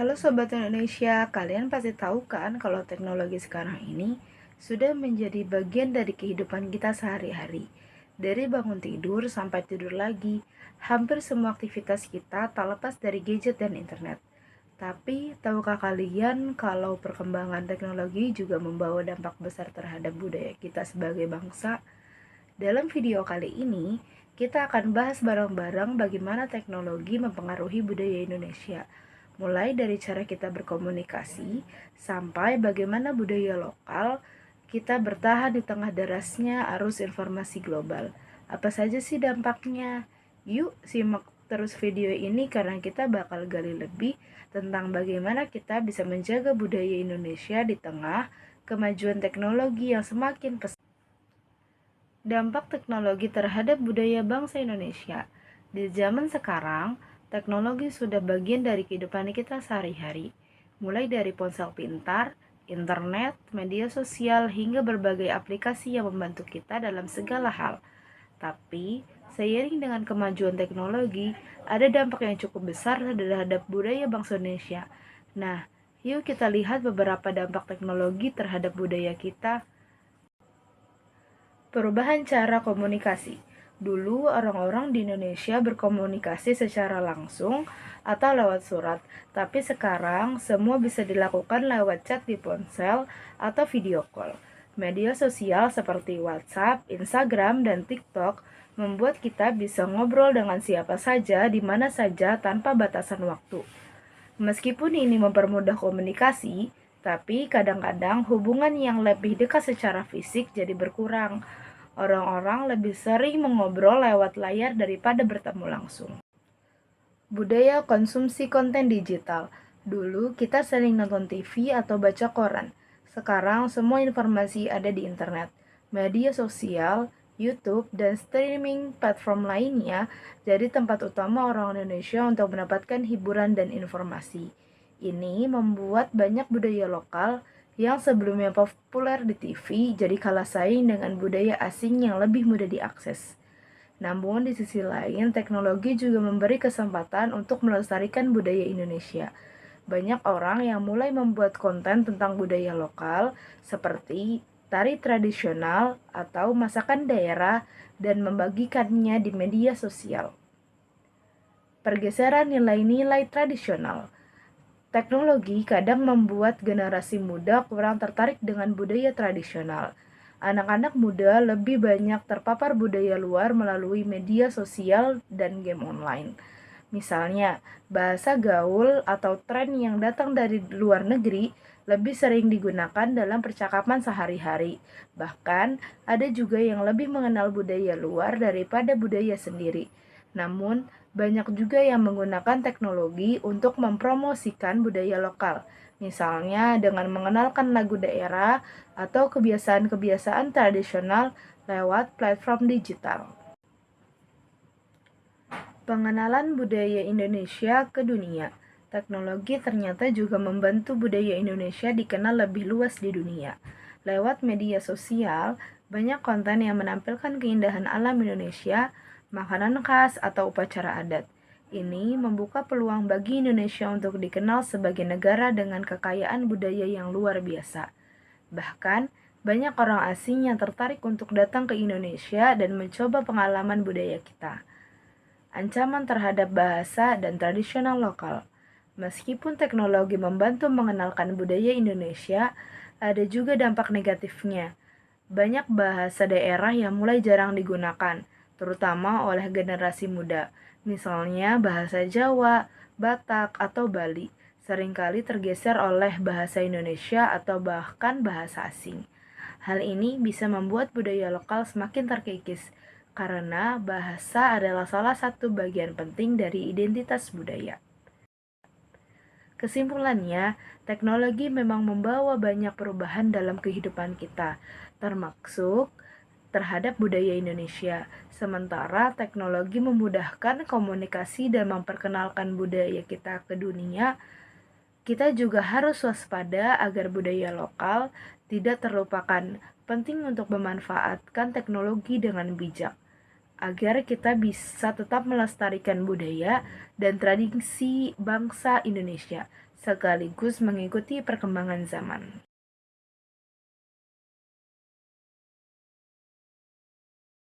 Halo Sobat Indonesia, kalian pasti tahu kan kalau teknologi sekarang ini sudah menjadi bagian dari kehidupan kita sehari-hari. Dari bangun tidur sampai tidur lagi, hampir semua aktivitas kita tak lepas dari gadget dan internet. Tapi, tahukah kalian kalau perkembangan teknologi juga membawa dampak besar terhadap budaya kita sebagai bangsa? Dalam video kali ini, kita akan bahas bareng-bareng bagaimana teknologi mempengaruhi budaya Indonesia, mulai dari cara kita berkomunikasi sampai bagaimana budaya lokal kita bertahan di tengah derasnya arus informasi global. Apa saja sih dampaknya? Yuk simak terus video ini karena kita bakal gali lebih tentang bagaimana kita bisa menjaga budaya Indonesia di tengah kemajuan teknologi yang semakin pesat. Dampak teknologi terhadap budaya bangsa Indonesia. Di zaman sekarang, teknologi sudah bagian dari kehidupan kita sehari-hari, mulai dari ponsel pintar, internet, media sosial, hingga berbagai aplikasi yang membantu kita dalam segala hal. Tapi, seiring dengan kemajuan teknologi, ada dampak yang cukup besar terhadap budaya bangsa Indonesia. Nah, yuk kita lihat beberapa dampak teknologi terhadap budaya kita. Perubahan cara komunikasi. Dulu orang-orang di Indonesia berkomunikasi secara langsung atau lewat surat, tapi sekarang semua bisa dilakukan lewat chat di ponsel atau video call. Media sosial seperti WhatsApp, Instagram, dan TikTok membuat kita bisa ngobrol dengan siapa saja di mana saja tanpa batasan waktu. Meskipun ini mempermudah komunikasi, tapi kadang-kadang hubungan yang lebih dekat secara fisik jadi berkurang. Orang-orang lebih sering mengobrol lewat layar daripada bertemu langsung. Budaya konsumsi konten digital. Dulu kita sering nonton TV atau baca koran. Sekarang semua informasi ada di internet. Media sosial, YouTube, dan streaming platform lainnya jadi tempat utama orang Indonesia untuk mendapatkan hiburan dan informasi. Ini membuat banyak budaya lokal yang sebelumnya populer di TV jadi kalah saing dengan budaya asing yang lebih mudah diakses. Namun di sisi lain, teknologi juga memberi kesempatan untuk melestarikan budaya Indonesia. Banyak orang yang mulai membuat konten tentang budaya lokal seperti tari tradisional atau masakan daerah dan membagikannya di media sosial. Pergeseran nilai-nilai tradisional. Teknologi kadang membuat generasi muda kurang tertarik dengan budaya tradisional. Anak-anak muda lebih banyak terpapar budaya luar melalui media sosial dan game online. Misalnya, bahasa gaul atau tren yang datang dari luar negeri lebih sering digunakan dalam percakapan sehari-hari. Bahkan, ada juga yang lebih mengenal budaya luar daripada budaya sendiri. Namun, banyak juga yang menggunakan teknologi untuk mempromosikan budaya lokal, misalnya dengan mengenalkan lagu daerah atau kebiasaan-kebiasaan tradisional lewat platform digital. Pengenalan budaya Indonesia ke dunia. Teknologi ternyata juga membantu budaya Indonesia dikenal lebih luas di dunia. Lewat media sosial, banyak konten yang menampilkan keindahan alam Indonesia, makanan khas, atau upacara adat. Ini membuka peluang bagi Indonesia untuk dikenal sebagai negara dengan kekayaan budaya yang luar biasa. Bahkan, banyak orang asing yang tertarik untuk datang ke Indonesia dan mencoba pengalaman budaya kita. Ancaman terhadap bahasa dan tradisional lokal. Meskipun teknologi membantu mengenalkan budaya Indonesia, ada juga dampak negatifnya. Banyak bahasa daerah yang mulai jarang digunakan, terutama oleh generasi muda. Misalnya bahasa Jawa, Batak, atau Bali, seringkali tergeser oleh bahasa Indonesia atau bahkan bahasa asing. Hal ini bisa membuat budaya lokal semakin terkikis, karena bahasa adalah salah satu bagian penting dari identitas budaya. Kesimpulannya, teknologi memang membawa banyak perubahan dalam kehidupan kita, termasuk terhadap budaya Indonesia. Sementara teknologi memudahkan komunikasi dan memperkenalkan budaya kita ke dunia, kita juga harus waspada agar budaya lokal tidak terlupakan. Penting untuk memanfaatkan teknologi dengan bijak agar kita bisa tetap melestarikan budaya dan tradisi bangsa Indonesia sekaligus mengikuti perkembangan zaman.